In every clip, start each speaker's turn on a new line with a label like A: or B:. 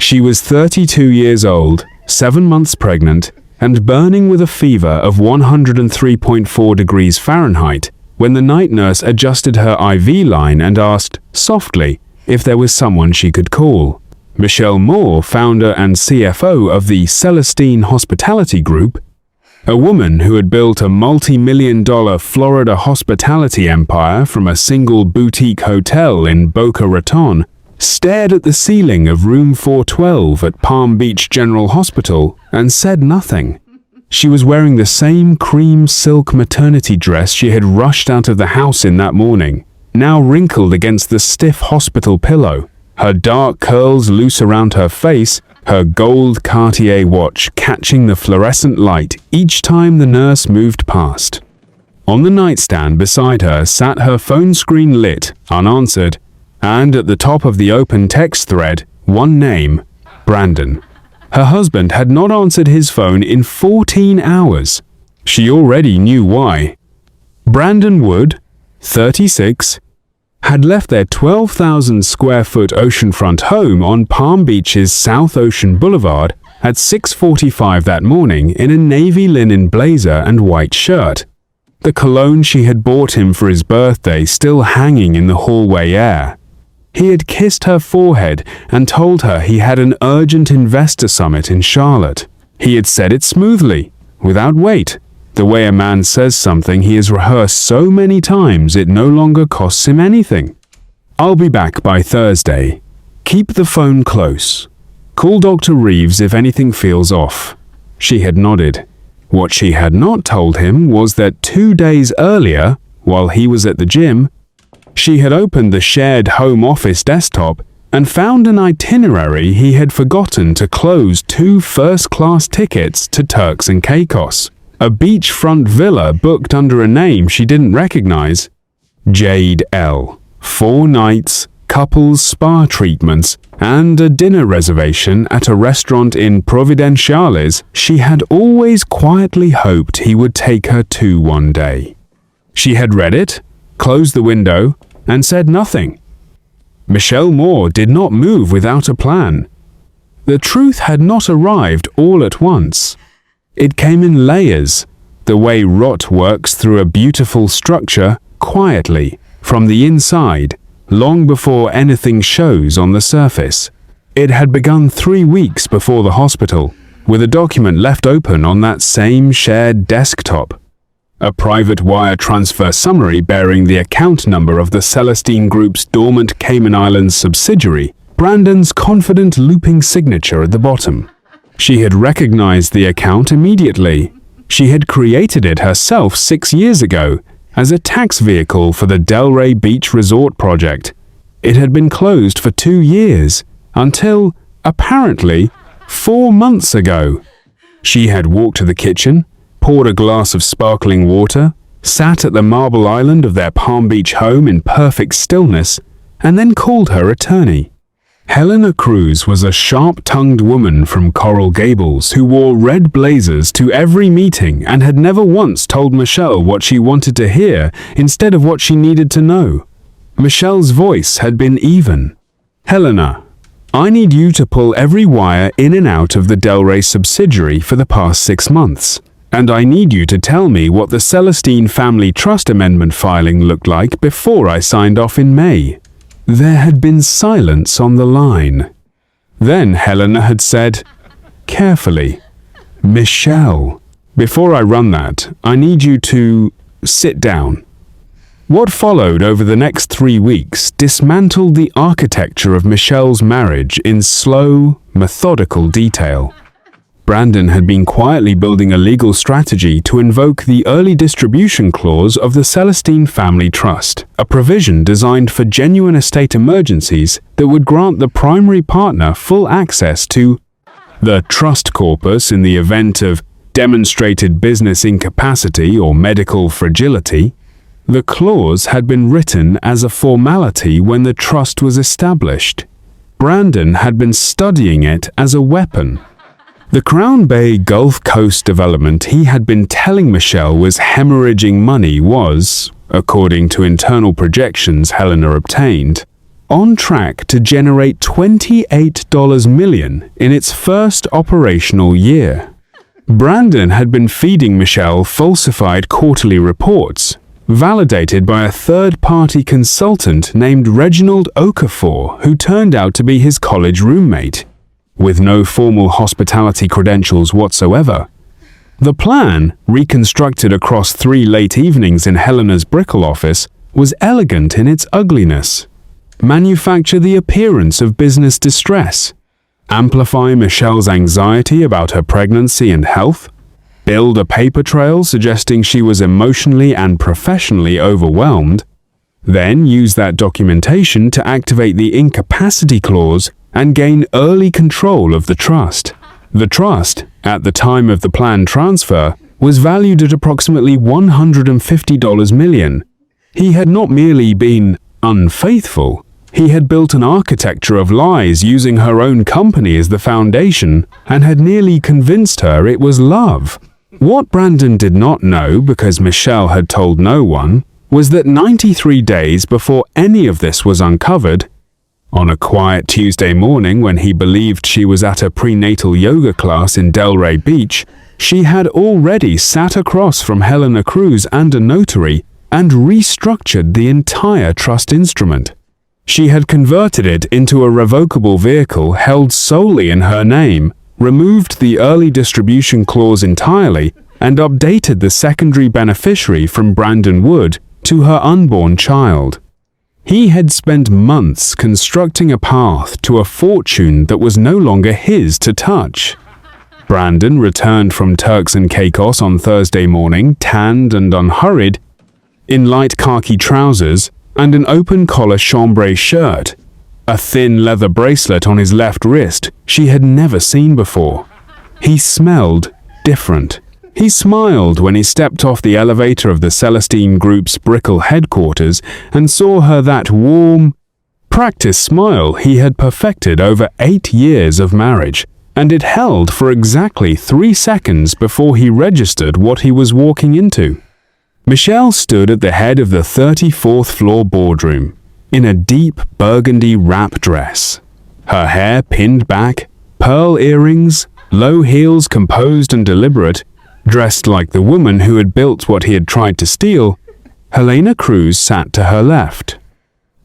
A: She was 32 years old, 7 months pregnant, and burning with a fever of 103.4 degrees Fahrenheit when the night nurse adjusted her IV line and asked, softly, if there was someone she could call. Michelle Moore, founder and CFO of the Celestine Hospitality Group, a woman who had built a multi-million-dollar Florida hospitality empire from a single boutique hotel in Boca Raton, stared at the ceiling of room 412 at Palm Beach General Hospital and said nothing. She was wearing the same cream silk maternity dress she had rushed out of the house in that morning, now wrinkled against the stiff hospital pillow, her dark curls loose around her face, her gold Cartier watch catching the fluorescent light each time the nurse moved past. On the nightstand beside her sat her phone screen lit, unanswered, and at the top of the open text thread, one name, Brandon. Her husband had not answered his phone in 14 hours. She already knew why. Brandon Wood, 36, had left their 12,000 square foot oceanfront home on Palm Beach's South Ocean Boulevard at 6:45 that morning in a navy linen blazer and white shirt, the cologne she had bought him for his birthday still hanging in the hallway air. He had kissed her forehead and told her he had an urgent investor summit in Charlotte. He had said it smoothly, without weight, the way a man says something he has rehearsed so many times it no longer costs him anything. I'll be back by Thursday. Keep the phone close. Call Dr. Reeves if anything feels off. She had nodded. What she had not told him was that 2 days earlier, while he was at the gym, she had opened the shared home office desktop and found an itinerary he had forgotten to close 2 first-class tickets to Turks and Caicos, a beachfront villa booked under a name she didn't recognize. Jade L. 4 nights, couples spa treatments, and a dinner reservation at a restaurant in Providenciales she had always quietly hoped he would take her to one day. She had read it, closed the window, and said nothing. Michelle Moore did not move without a plan. The truth had not arrived all at once. It came in layers, the way rot works through a beautiful structure, quietly, from the inside, long before anything shows on the surface. It had begun 3 weeks before the hospital, with a document left open on that same shared desktop. A private wire transfer summary bearing the account number of the Celestine Group's dormant Cayman Islands subsidiary, Brandon's confident looping signature at the bottom. She had recognized the account immediately. She had created it herself 6 years ago as a tax vehicle for the Delray Beach Resort project. It had been closed for 2 years, until, apparently, 4 months ago. She had walked to the kitchen, poured a glass of sparkling water, sat at the marble island of their Palm Beach home in perfect stillness, and then called her attorney. Helena Cruz was a sharp-tongued woman from Coral Gables who wore red blazers to every meeting and had never once told Michelle what she wanted to hear instead of what she needed to know. Michelle's voice had been even. Helena, I need you to pull every wire in and out of the Delray subsidiary for the past 6 months. And I need you to tell me what the Celestine Family Trust Amendment filing looked like before I signed off in May. There had been silence on the line. Then Helena had said, carefully, Michelle, before I run that, I need you to sit down. What followed over the next 3 weeks dismantled the architecture of Michelle's marriage in slow, methodical detail. Brandon had been quietly building a legal strategy to invoke the early distribution clause of the Celestine Family Trust, a provision designed for genuine estate emergencies that would grant the primary partner full access to the trust corpus in the event of demonstrated business incapacity or medical fragility. The clause had been written as a formality when the trust was established. Brandon had been studying it as a weapon. The Crown Bay Gulf Coast development he had been telling Michelle was hemorrhaging money was, according to internal projections Helena obtained, on track to generate $28 million in its first operational year. Brandon had been feeding Michelle falsified quarterly reports, validated by a third-party consultant named Reginald Okafor, who turned out to be his college roommate, with no formal hospitality credentials whatsoever. The plan, reconstructed across 3 late evenings in Helena's Brickell office, was elegant in its ugliness. Manufacture the appearance of business distress, amplify Michelle's anxiety about her pregnancy and health, build a paper trail suggesting she was emotionally and professionally overwhelmed, then use that documentation to activate the incapacity clause and gain early control of the trust. The trust, at the time of the planned transfer, was valued at approximately $150 million. He had not merely been unfaithful, he had built an architecture of lies using her own company as the foundation and had nearly convinced her it was love. What Brandon did not know, because Michelle had told no one, was that 93 days before any of this was uncovered, on a quiet Tuesday morning when he believed she was at a prenatal yoga class in Delray Beach, she had already sat across from Helena Cruz and a notary and restructured the entire trust instrument. She had converted it into a revocable vehicle held solely in her name, removed the early distribution clause entirely, and updated the secondary beneficiary from Brandon Wood to her unborn child. He had spent months constructing a path to a fortune that was no longer his to touch. Brandon returned from Turks and Caicos on Thursday morning, tanned and unhurried, in light khaki trousers and an open-collar chambray shirt, a thin leather bracelet on his left wrist she had never seen before. He smelled different. He smiled when he stepped off the elevator of the Celestine Group's Brickell headquarters and saw her that warm, practiced smile he had perfected over 8 years of marriage, and it held for exactly 3 seconds before he registered what he was walking into. Michelle stood at the head of the 34th floor boardroom, in a deep burgundy wrap dress. Her hair pinned back, pearl earrings, low heels composed and deliberate, dressed like the woman who had built what he had tried to steal. Helena Cruz sat to her left.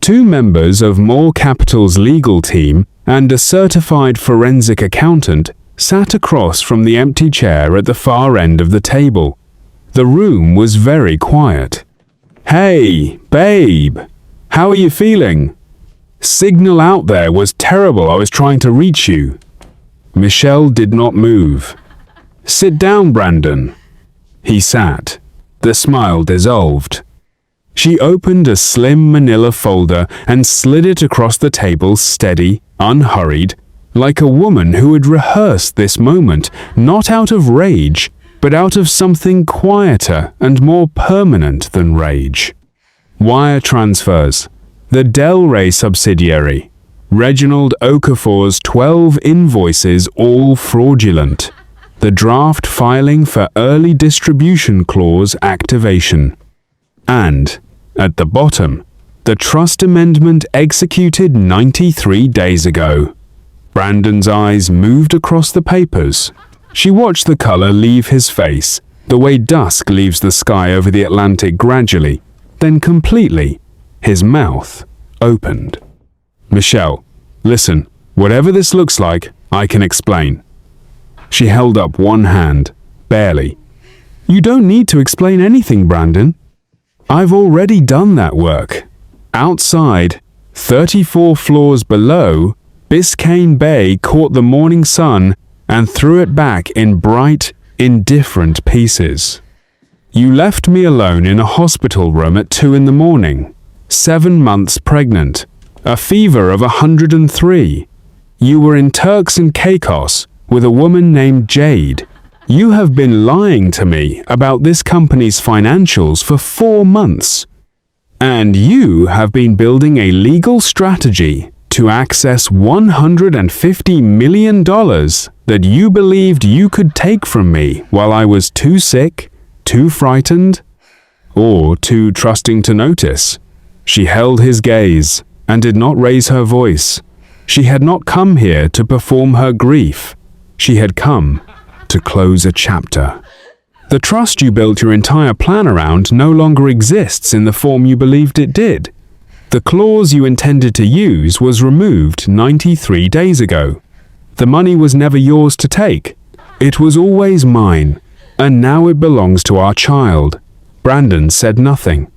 A: 2 members of Moore Capital's legal team and a certified forensic accountant sat across from the empty chair at the far end of the table. The room was very quiet. "Hey, babe, how are you feeling? Signal out there was terrible. I was trying to reach you." Michelle did not move. "Sit down, Brandon." He sat. The smile dissolved. She opened a slim manila folder and slid it across the table, steady, unhurried, like a woman who had rehearsed this moment, not out of rage, but out of something quieter and more permanent than rage. Wire transfers. The Delray subsidiary. Reginald Okafor's 12 invoices, all fraudulent. The draft filing for early distribution clause activation. And, at the bottom, the trust amendment executed 93 days ago. Brandon's eyes moved across the papers. She watched the color leave his face, the way dusk leaves the sky over the Atlantic gradually, then completely. His mouth opened. "Michelle, listen, whatever this looks like, I can explain." She held up one hand, barely. "You don't need to explain anything, Brandon. I've already done that work. Outside, 34 floors below, Biscayne Bay caught the morning sun and threw it back in bright, indifferent pieces. You left me alone in a hospital room at 2 in the morning, 7 months pregnant, a fever of 103. You were in Turks and Caicos with a woman named Jade. You have been lying to me about this company's financials for 4 months. And you have been building a legal strategy to access $150 million that you believed you could take from me while I was too sick, too frightened, or too trusting to notice." She held his gaze, and did not raise her voice. She had not come here to perform her grief. She had come to close a chapter. The trust you built your entire plan around no longer exists in the form you believed it did. The clause you intended to use was removed 93 days ago. The money was never yours to take. It was always mine, and now it belongs to our child. Brandon said nothing.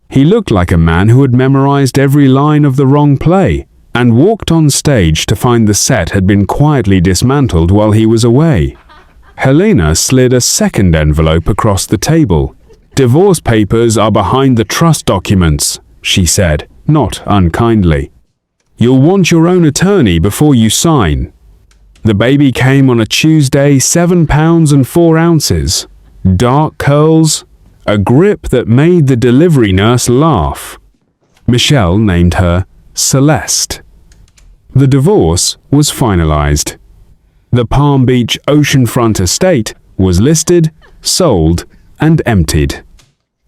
A: He looked like a man who had memorized every line of the wrong play and walked on stage to find the set had been quietly dismantled while he was away. Helena slid a second envelope across the table. "Divorce papers are behind the trust documents," she said, not unkindly. "You'll want your own attorney before you sign." The baby came on a Tuesday, 7 pounds and 4 ounces. Dark curls, a grip that made the delivery nurse laugh. Michelle named her Celeste. The divorce was finalized. The Palm Beach oceanfront estate was listed, sold, and emptied.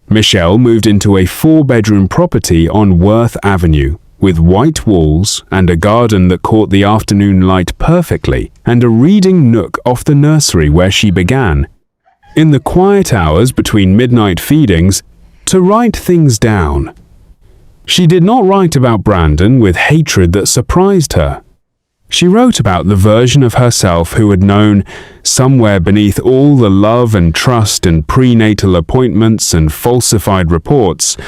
A: Michelle moved into a 4-bedroom property on Worth Avenue, with white walls and a garden that caught the afternoon light perfectly, and a reading nook off the nursery where she began, in the quiet hours between midnight feedings, to write things down. She did not write about Brandon with hatred that surprised her. She wrote about the version of herself who had known, somewhere beneath all the love and trust and prenatal appointments and falsified reports,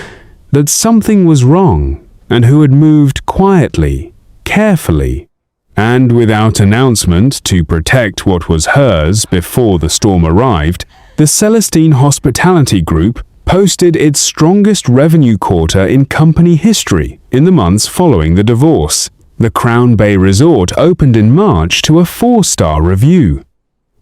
A: that something was wrong, and who had moved quietly, carefully, and without announcement to protect what was hers before the storm arrived. The Celestine Hospitality Group posted its strongest revenue quarter in company history in the months following the divorce. The Crown Bay Resort opened in March to a 4-star review.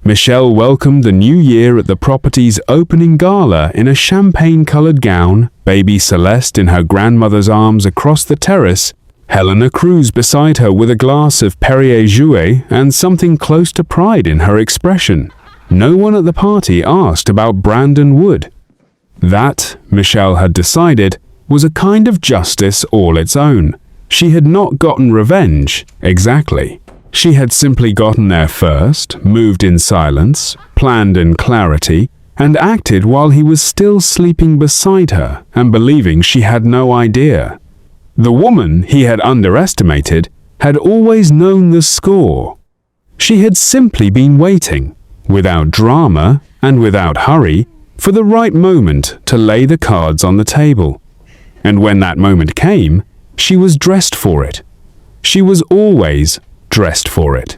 A: Michelle welcomed the new year at the property's opening gala in a champagne-colored gown, baby Celeste in her grandmother's arms across the terrace, Helena Cruz beside her with a glass of Perrier Jouet and something close to pride in her expression. No one at the party asked about Brandon Wood. That, Michelle had decided, was a kind of justice all its own. She had not gotten revenge, exactly. She had simply gotten there first, moved in silence, planned in clarity, and acted while he was still sleeping beside her and believing she had no idea. The woman he had underestimated had always known the score. She had simply been waiting, without drama and without hurry, for the right moment to lay the cards on the table. And when that moment came, she was dressed for it. She was always dressed for it.